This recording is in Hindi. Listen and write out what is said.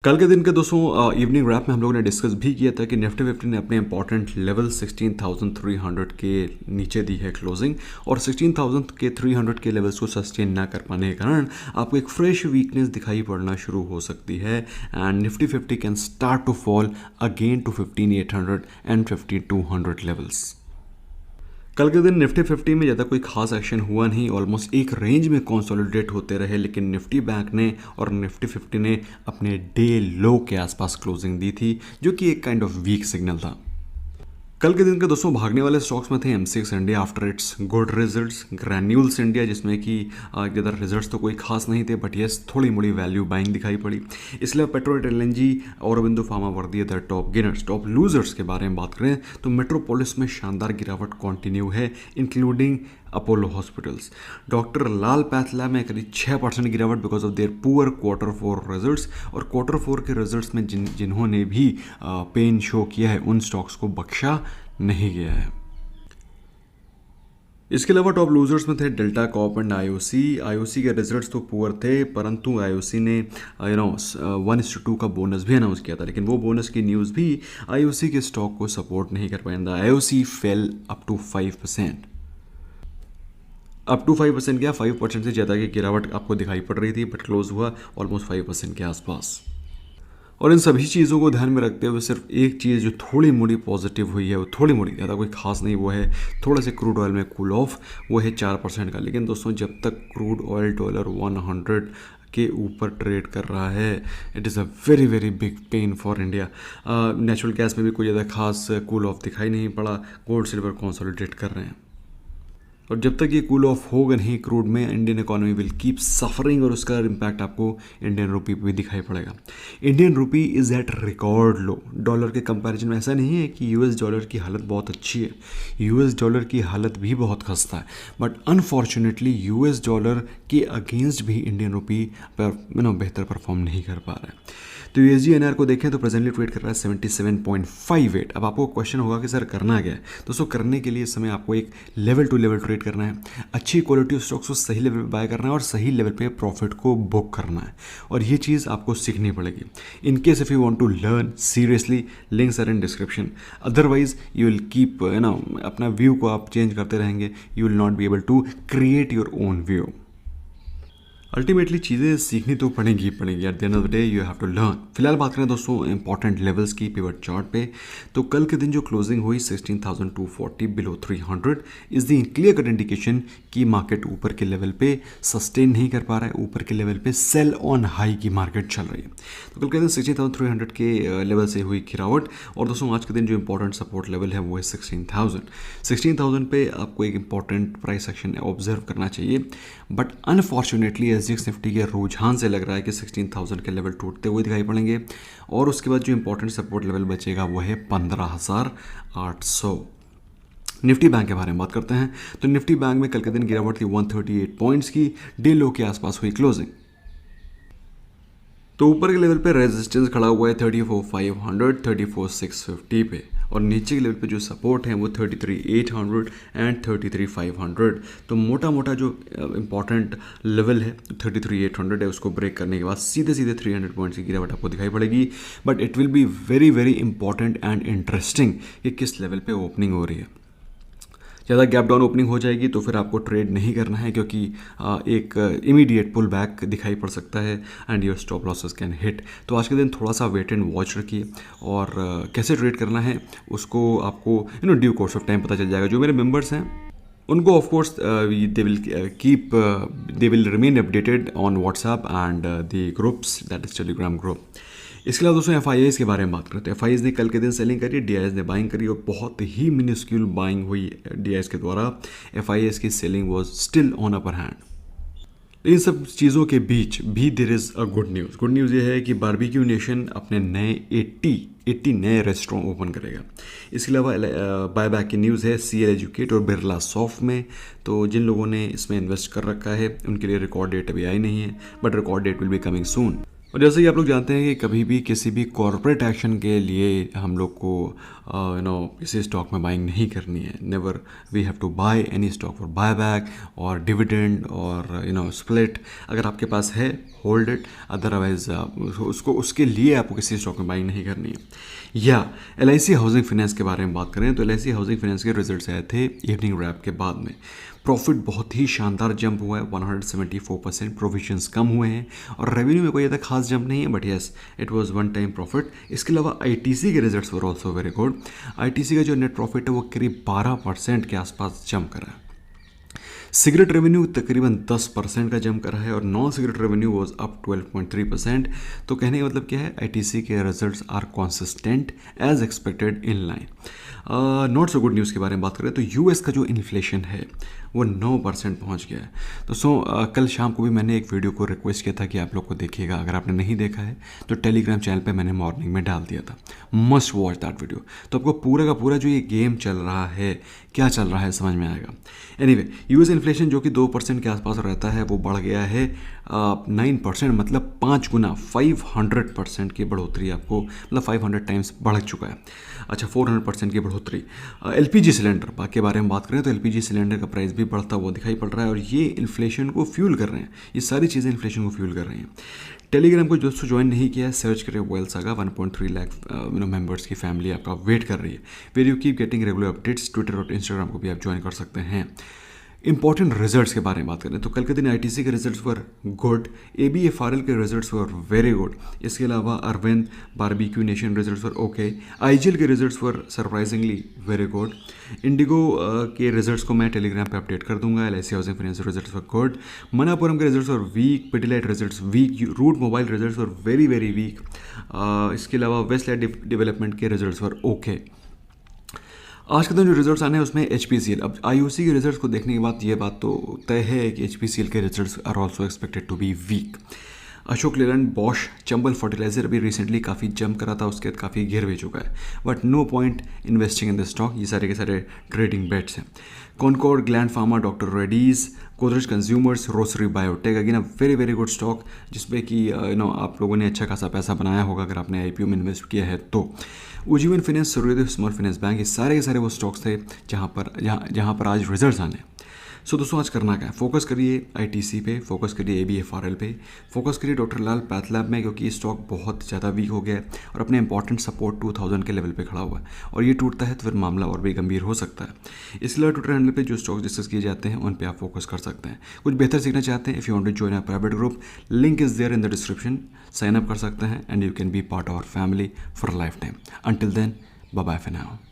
कल के दिन के दोस्तों इवनिंग रैप में हम लोगों ने डिस्कस भी किया था कि निफ्टी 50 ने अपने इंपॉर्टेंट लेवल 16,300 के नीचे दी है क्लोजिंग और 16,000 के 300 के लेवल्स को सस्टेन ना कर पाने के कारण आपको एक फ्रेश वीकनेस दिखाई पड़ना शुरू हो सकती है and Nifty 50 can start to fall again to 15,800 and 15,200 levels. कल के दिन निफ्टी 50 में ज़्यादा कोई खास एक्शन हुआ नहीं, ऑलमोस्ट एक रेंज में कंसोलिडेट होते रहे, लेकिन निफ्टी बैंक ने और निफ्टी 50 ने अपने डे लो के आसपास क्लोजिंग दी थी, जो कि एक काइंड ऑफ वीक सिग्नल था। कल के दिन के दोस्तों भागने वाले स्टॉक्स में थे MCX India after it's good results, granules India जिसमें कि ज़्यादा रिजल्ट्स तो कोई खास नहीं थे बट यस थोड़ी मोड़ी वैल्यू बाइंग दिखाई पड़ी। इसलिए पेट्रोनेट एलएनजी और अरबिंदो फार्मा वर्दी the top gainers. Top losers के बारे में बात करें तो मेट्रोपोलिस में शानदार गिरावट कंटिन्यू है, इंक्लूडिंग अपोलो हॉस्पिटल्स। डॉक्टर लाल पैथलैब में करीब 6% गिरावट because of their poor quarter four results, और क्वार्टर फोर के रिजल्ट्स में जिन्होंने भी पेन शो किया है उन स्टॉक्स को बख्शा नहीं गया है। इसके अलावा टॉप लूजर्स में थे डेल्टा कॉप एंड आईओसी के रिजल्ट्स तो पुअर थे, परंतु आईओसी ने 1:2 का बोनस भी अनाउंस किया था, लेकिन वो बोनस की न्यूज़ भी आईओसी के स्टॉक को सपोर्ट नहीं कर पाया। IOC fell up to 5%। Up to 5% क्या 5% से ज़्यादा की गिरावट आपको दिखाई पड़ रही थी, बट क्लोज हुआ ऑलमोस्ट 5% के आसपास। और इन सभी चीज़ों को ध्यान में रखते हुए सिर्फ एक चीज़ जो थोड़ी मोड़ी पॉजिटिव हुई है, वो थोड़ी मोड़ी, ज़्यादा कोई खास नहीं, वो है थोड़ा से क्रूड ऑयल में कूल ऑफ, वो है 4% का। लेकिन दोस्तों जब तक क्रूड ऑयल डॉलर 100 के ऊपर ट्रेड कर रहा है, it is a very very big pain for India. Natural gas में भी कोई ज़्यादा खास कूल ऑफ दिखाई नहीं पड़ा, गोल्ड सिल्वर कंसोलिडेट कर रहे हैं। और जब तक ये कूल ऑफ होगा नहीं क्रूड में, Indian economy will keep suffering और उसका इम्पैक्ट आपको इंडियन रुपी पे भी दिखाई पड़ेगा। Indian rupee is at record low. Dollar के कंपैरिजन में ऐसा नहीं है कि यूएस डॉलर की हालत बहुत अच्छी है, यूएस डॉलर की हालत भी बहुत खस्ता है, बट अनफॉर्चुनेटली यूएस डॉलर के अगेंस्ट भी इंडियन रुपी पर बेहतर परफॉर्म नहीं कर पा रहा है। तो यूएसडी को देखें तो प्रेजेंटली ट्रेड कर रहा है 77.58। अब आपको क्वेश्चन होगा कि सर करना क्या है। दोस्तों करने के लिए इस समय आपको एक लेवल टू लेवल ट्रेड करना है, अच्छी क्वालिटी ऑफ स्टॉक्स को सही लेवल पे बाय करना है और सही लेवल पे प्रॉफिट को बुक करना है, और ये चीज़ आपको सीखनी पड़ेगी। In case if you want to learn seriously, links are in description. Otherwise you will keep अपना व्यू को आप चेंज करते रहेंगे, you will not be able to create your own view. Ultimately चीज़ें सीखनी तो पड़ेगी at the end of the day you have to learn. फिलहाल बात करें दोस्तों इंपॉर्टेंट लेवल्स की पिवट चार्ट पे, तो कल के दिन जो क्लोजिंग हुई 16,240 below 300 is the clear cut indication कि मार्केट ऊपर के लेवल पे सस्टेन नहीं कर पा रहा है, ऊपर के लेवल पे सेल ऑन हाई की मार्केट चल रही है। तो कल के दिन 16,300 के लेवल से हुई गिरावट, और दोस्तों आज के दिन जो इंपॉर्टेंट सपोर्ट लेवल है वो है 16,000 पे आपको एक इंपॉर्टेंट प्राइस एक्शन ऑब्जर्व करना चाहिए, बट अनफॉर्चुनेटली एसजीएक्स निफ्टी के रुझान से लग रहा है कि 16,000 के लेवल टूटते हुए दिखाई पड़ेंगे, और उसके बाद जो इंपॉर्टेंट सपोर्ट लेवल बचेगा वो है 15,800। निफ्टी बैंक के बारे में बात करते हैं तो निफ्टी बैंक में कल के दिन गिरावट थी 138 पॉइंट्स की, डे लो के आसपास हुई क्लोजिंग। तो ऊपर के लेवल पे रेजिस्टेंस खड़ा हुआ है 34,500 34,650 पे, और नीचे के लेवल पे जो सपोर्ट है वो 33,800 एंड 33,500। तो मोटा मोटा जो इंपॉर्टेंट लेवल है 33,800 है, उसको ब्रेक करने के बाद सीधे सीधे 300 पॉइंट्स की गिरावट आपको दिखाई पड़ेगी, but it will be very very important and interesting कि किस लेवल पे ओपनिंग हो रही है। ज़्यादा गैप डाउन ओपनिंग हो जाएगी तो फिर आपको ट्रेड नहीं करना है, क्योंकि एक इमीडिएट पुल बैक दिखाई पड़ सकता है and your stop losses can hit. तो आज के दिन थोड़ा सा वेट एंड वॉच रखिए, और कैसे ट्रेड करना है उसको आपको ड्यू कोर्स ऑफ टाइम पता चल जाएगा। जो मेरे मेंबर्स हैं उनको of course they will remain updated on WhatsApp and the groups, that is Telegram group. इसके अलावा दोस्तों एफआईआईज के बारे में बात करते हैं। एफआईआईज ने कल के दिन सेलिंग करी, डीआईएस ने बाइंग करी, और बहुत ही मिनिस्क्यूल बाइंग हुई डीआईएस के द्वारा। एफआईआईज की selling was still on upper hand. इन सब चीज़ों के बीच भी there is a good news. Good news ये है कि बारबेक्यू नेशन अपने नए 80 नए रेस्टोरेंट ओपन करेगा। इसके अलावा बायबैक की न्यूज़ है सीएल एजुकेट और बिरला सॉफ्ट में। तो जिन लोगों ने इसमें इन्वेस्ट कर रखा है उनके लिए रिकॉर्ड डेट अभी आई नहीं है, but record date will be coming soon. और जैसे कि आप लोग जानते हैं कि कभी भी किसी भी कॉरपोरेट एक्शन के लिए हम लोग को किसी स्टॉक में बाइंग नहीं करनी है। Never we have to buy any stock for buy back और डिविडेंड और स्प्लिट। अगर आपके पास है होल्ड इट, अदरवाइज उसको उसके लिए आपको किसी स्टॉक में बाइंग नहीं करनी है। या LIC हाउसिंग फाइनेंस के बारे में बात करें तो LIC हाउसिंग फाइनेंस के रिजल्ट्स आए थे इवनिंग रैप के बाद में। प्रॉफिट बहुत ही शानदार जंप हुआ है, 174%। प्रोविजंस कम हुए हैं और रेवेन्यू में कोई ज़्यादा खास जंप नहीं है, but yes it was one time profit. इसके अलावा ITC के results were also very good. ITC का जो नेट प्रॉफिट है वो करीब 12% के आसपास जंप करा है। सिगरेट रेवेन्यू तकरीबन 10% का जंप करा है और non cigarette revenue was up 12.3%। तो कहने का मतलब क्या है, ITC के results are consistent as expected in line. Not so good news के बारे में बात करें तो US का जो इन्फ्लेशन है वो 9% पहुंच गया है। दोस्तों कल शाम को भी मैंने एक वीडियो को रिक्वेस्ट किया था कि आप लोग को देखिएगा। अगर आपने नहीं देखा है तो टेलीग्राम चैनल पे मैंने मॉर्निंग में डाल दिया था, मस्ट वॉच दैट वीडियो। तो आपको पूरा का पूरा जो ये गेम चल रहा है, क्या चल रहा है, समझ में आएगा। एनीवे US इन्फ्लेशन जो कि 2% के आसपास रहता है वो बढ़ गया है 9%, मतलब 5 गुना 500% की बढ़ोतरी, आपको मतलब 500 टाइम्स बढ़ चुका है। अच्छा 400% की बढ़ोतरी। LPG सिलेंडर के बारे में बात करें तो LPG सिलेंडर का प्राइस भी बढ़ता हुआ दिखाई पड़ रहा है और ये इन्फ्लेशन को फ्यूल कर रहे हैं। ये सारी चीज़ें इन्फ्लेशन को फ्यूल कर रही हैं। टेलीग्राम को दोस्तों ज्वाइन नहीं किया है, सर्च करें वेल्थ सागा। 1.3 लाख मेंबर्स की फैमिली आपका वेट कर रही है। Where you keep getting regular updates. Twitter और इंस्टाग्राम को भी आप ज्वाइन कर सकते हैं। इंपॉर्टेंट रिजल्ट्स के बारे में बात करें तो कल के दिन ITC के रिजल्ट्स वर गुड, ABFRL के रिजल्ट्स वर वेरी गुड। इसके अलावा Arvind, Barbeque Nation results were okay. IGL के results were surprisingly very good. IndiGo के रिजल्ट्स को मैं टेलीग्राम पे अपडेट कर दूंगा। LIC housing finance results were good. Manappuram के results were weak. Pidilite results weak. Route Mobile results were very very weak. इसके अलावा वेस्टलाइट डेवलपमेंट के रिजल्ट्स वर ओके। आज के दिन जो रिजल्ट्स आने हैं उसमें HPCL, अब IOC के रिजल्ट्स को देखने के बाद ये बात तो तय है कि HPCL के results are also expected to be weak. Ashok Leyland, Bosch, Chambal fertiliser अभी रिसेंटली काफ़ी जंप करा था, उसके बाद काफ़ी गिर भी चुका है, but no point investing in the stock. ये सारे के सारे ट्रेडिंग बेट्स हैं। Concord, Gland Pharma, doctor Reddy's, Godrej consumers, Rossari biotech, again a very very good stock जिसमें कि आप लोगों ने अच्छा खासा पैसा बनाया होगा अगर आपने IPO में इन्वेस्ट किया है तो। उज्जीवन फाइनेंस, सूर्योदय स्मॉल फाइनेंस बैंक, ये सारे के सारे वो स्टॉक्स थे जहाँ पर आज रिजल्ट्स आने। सो दोस्तों आज करना क्या है, फोकस करिए ITC पे, फोकस करिए ABFRL पे, फोकस करिए डॉक्टर लाल पैथलैब में, क्योंकि ये स्टॉक बहुत ज़्यादा वीक हो गया है और अपने इंपॉर्टेंट सपोर्ट 2000 के लेवल पे खड़ा हुआ है और ये टूटता है तो फिर मामला और भी गंभीर हो सकता है। इसलिए ट्विटर हैंडल पे जो स्टॉक्स डिस्कस किए जाते हैं उन पे आप फोकस कर सकते हैं। कुछ बेहतर सीखना चाहते हैं, if you want to join a private group, link is there in the description. Sign up कर सकते हैं and you can be part of our family for life time. Until then, bye bye for now.